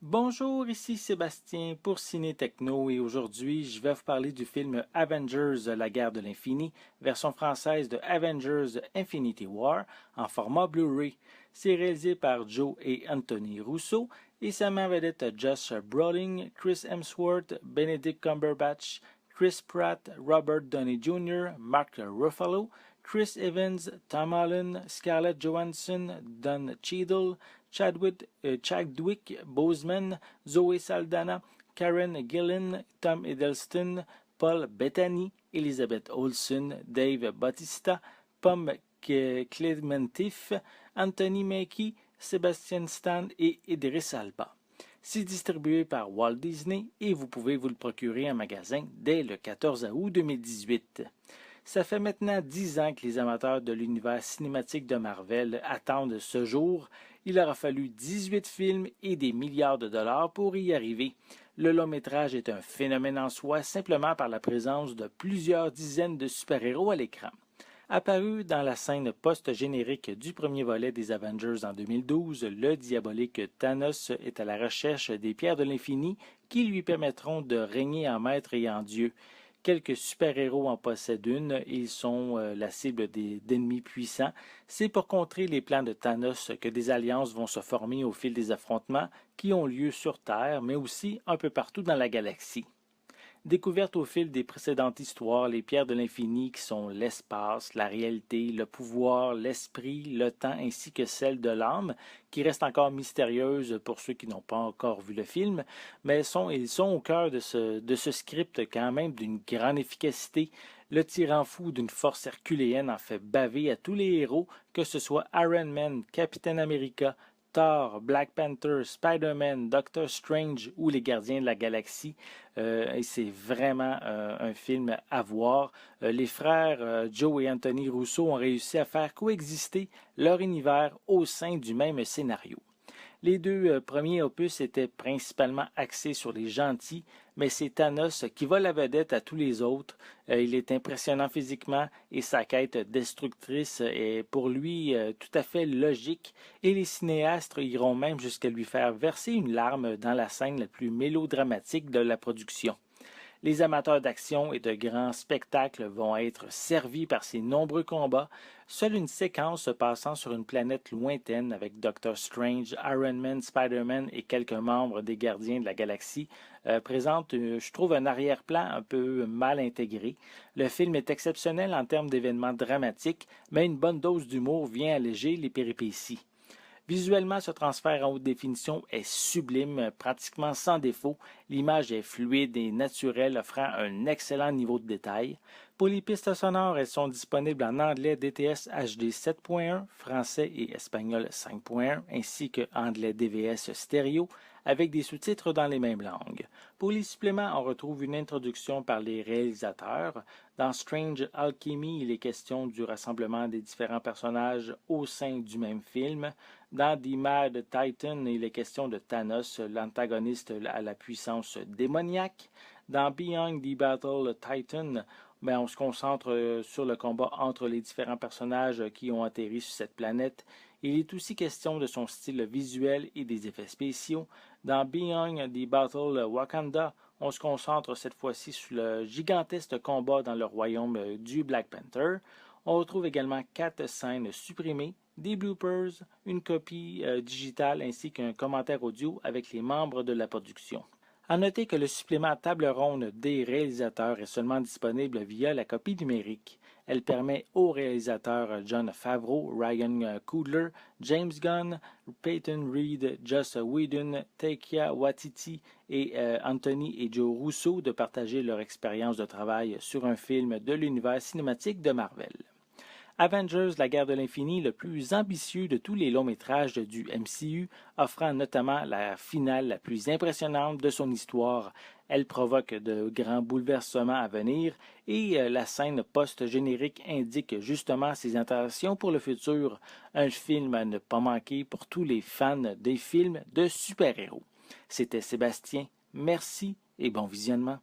Bonjour, ici Sébastien pour Ciné Techno et aujourd'hui je vais vous parler du film Avengers La guerre de l'infini, version française de Avengers Infinity War en format Blu-ray. C'est réalisé par Joe et Anthony Russo et ça met en vedette Josh Brolin, Chris Hemsworth, Benedict Cumberbatch, Chris Pratt, Robert Downey Jr., Mark Ruffalo, Chris Evans, Tom Holland, Scarlett Johansson, Don Cheadle, Chadwick Boseman, Zoe Saldana, Karen Gillan, Tom Hiddleston, Paul Bettany, Elizabeth Olsen, Dave Bautista, Pom Klementif, Anthony Mackie, Sebastian Stan et Idris Elba. C'est distribué par Walt Disney et vous pouvez vous le procurer en magasin dès le 14 août 2018. Ça fait maintenant 10 ans que les amateurs de l'univers cinématique de Marvel attendent ce jour. Il aura fallu 18 films et des milliards de dollars pour y arriver. Le long-métrage est un phénomène en soi simplement par la présence de plusieurs dizaines de super-héros à l'écran. Apparu dans la scène post-générique du premier volet des Avengers en 2012, le diabolique Thanos est à la recherche des pierres de l'infini qui lui permettront de régner en maître et en dieu. Quelques super-héros en possèdent une et ils sont la cible d'ennemis puissants. C'est pour contrer les plans de Thanos que des alliances vont se former au fil des affrontements qui ont lieu sur Terre, mais aussi un peu partout dans la galaxie. Découvertes au fil des précédentes histoires, les pierres de l'infini qui sont l'espace, la réalité, le pouvoir, l'esprit, le temps ainsi que celle de l'âme, qui restent encore mystérieuses pour ceux qui n'ont pas encore vu le film, mais ils sont au cœur de ce script quand même d'une grande efficacité. Le tyran fou d'une force herculéenne en fait baver à tous les héros, que ce soit Iron Man, Captain America, Thor, Black Panther, Spider-Man, Doctor Strange ou les Gardiens de la Galaxie. Et c'est vraiment un film à voir. Les frères Joe et Anthony Russo ont réussi à faire coexister leur univers au sein du même scénario. Les deux premiers opus étaient principalement axés sur les gentils, mais c'est Thanos qui vole la vedette à tous les autres. Il est impressionnant physiquement et sa quête destructrice est pour lui tout à fait logique et les cinéastes iront même jusqu'à lui faire verser une larme dans la scène la plus mélodramatique de la production. Les amateurs d'action et de grands spectacles vont être servis par ces nombreux combats. Seule une séquence se passant sur une planète lointaine avec Doctor Strange, Iron Man, Spider-Man et quelques membres des Gardiens de la Galaxie présente, je trouve, un arrière-plan un peu mal intégré. Le film est exceptionnel en termes d'événements dramatiques, mais une bonne dose d'humour vient alléger les péripéties. Visuellement, ce transfert en haute définition est sublime, pratiquement sans défaut. L'image est fluide et naturelle, offrant un excellent niveau de détail. Pour les pistes sonores, elles sont disponibles en anglais DTS HD 7.1, français et espagnol 5.1, ainsi que anglais DVS stéréo, avec des sous-titres dans les mêmes langues. Pour les suppléments, on retrouve une introduction par les réalisateurs. Dans Strange Alchemy, il est question du rassemblement des différents personnages au sein du même film. Dans The Mad Titan, il est question de Thanos, l'antagoniste à la puissance démoniaque. Dans Beyond the Battle Titan, on se concentre sur le combat entre les différents personnages qui ont atterri sur cette planète. Il est aussi question de son style visuel et des effets spéciaux. Dans Beyond the Battle Wakanda, on se concentre cette fois-ci sur le gigantesque combat dans le royaume du Black Panther. On retrouve également 4 scènes supprimées, des bloopers, une copie digitale ainsi qu'un commentaire audio avec les membres de la production. À noter que le supplément table ronde des réalisateurs est seulement disponible via la copie numérique. Elle permet aux réalisateurs Jon Favreau, Ryan Coogler, James Gunn, Peyton Reed, Joss Whedon, Taika Waititi et Anthony et Joe Russo de partager leur expérience de travail sur un film de l'univers cinématique de Marvel. Avengers, la guerre de l'infini, le plus ambitieux de tous les longs métrages du MCU, offrant notamment la finale la plus impressionnante de son histoire. Elle provoque de grands bouleversements à venir et la scène post-générique indique justement ses intentions pour le futur. Un film à ne pas manquer pour tous les fans des films de super-héros. C'était Sébastien, merci et bon visionnement.